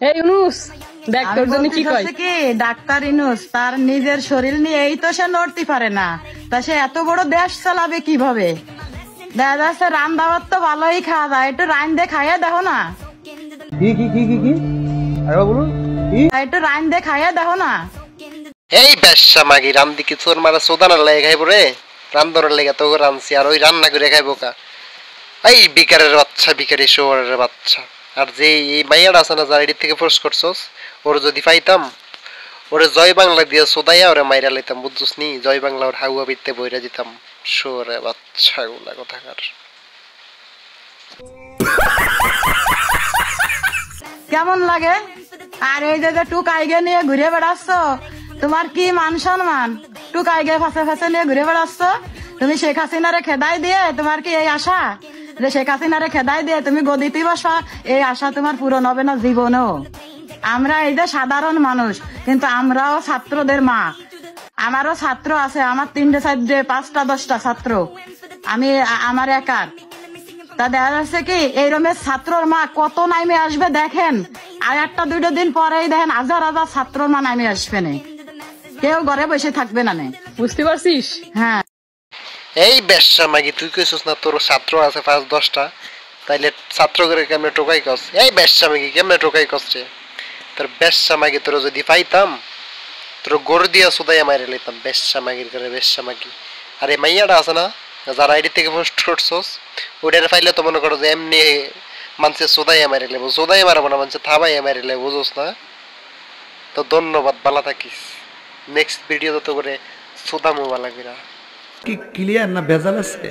এই ইউনুস, দেখ তোর জন্য কি কয়। কি ডাক্তার ইনুস তার নিজের শরীর নিয়ে এই তো সে নড়তে পারে না, তা সে এত বড় দেশ চালাবে কিভাবে? দেখা যাচ্ছে রান দাবার তো ভালোই খাওয়া যায়, একটু রান দিয়ে খাইয়ে দেখো না। কি কি কি কি কি আরে বলুন কি একটু রান দিয়ে খাইয়ে দেখো না। এই বেশ্যা মাগি রান্দি কি চোর মারা সোদানার লাগে খাইব রে? রান্ধনের লেগে তো রানছি আর ওই রান্না করে খাইব কা? এই বিকারের বাচ্চা, বিকারি শোয়ারের বাচ্চা। আর যে এই মাইয়াটা আছে না যার এদিক থেকে ফোর্স করছস, ওর যদি পাইতাম ওরে জয় বাংলা দিয়ে সোদাইয়া ওরে মাইরা লইতাম, বুঝছস নি? জয় বাংলা ওর হাউয়া বিতে বইরা দিতাম। শোরে বাচ্চা গুলা কোথাকার। কেমন লাগে? আর এই যে টুকাইগে নিয়ে ঘুরে বেড়াচ্ছ, তোমার কি মান সম্মান? টুকাইগে ফাঁসে ফাঁসে নিয়ে ঘুরে বেড়াচ্ছ। তুমি শেখ হাসিনারে খেদাই দিয়ে তোমার কি এই আশা যে শেখ হাসিনারে খেদাই দিয়ে তুমি গদিতে বসা? এই আশা তোমার পূরণ হবে না জীবনেও। আমরা এই যে সাধারণ মানুষ, কিন্তু আমরাও ছাত্রদের মা। আমারও ছাত্র আছে, আমার 3টে 4টে 5টা 10টা ছাত্র, আমি আমার একার। তা দেখা যাচ্ছে কি এই রমের ছাত্রর মা কত নামে আসবে দেখেন, আর 1-2 দিন পরেই দেখেন হাজার হাজার ছাত্রর মা নামে আসবে না, কেউ ঘরে বসে থাকবে না। বুঝতে পারছিস? হ্যাঁ, এই বেশ্যা মাগি তুই কইছস না তোর ছাত্র আছে 5-10টা, তাইলে ছাত্র করে কেমনে টোকাই কস? এই বেশ্যা মাগি কেমনে টোকাই কস রে? তোর বেশ্যা মাগি তোর যদি পাইতাম তোর গোর দিয়া সুদাইয়া মাইরে লইতাম। বেশ্যা মাগির করে বেশ্যা মাগি। আর এই মাইয়াটা আছে না যারা আইডি থেকে পোস্ট করছস, ওটার ফাইলে তো মনে করো যে এমনি মানুষের সুদাইয়া মাইরে লেবো। সুদাইয়া মারবো না, মানুষের থাবাইয়া মাইরে লেবো, বুঝোস না? তো ধন্যবাদ, ভালো থাকিস। নেক্সট ভিডিও তো করে সুদামু বালা কইরা। কি ক্লিয়ার না ভেজাল আছে?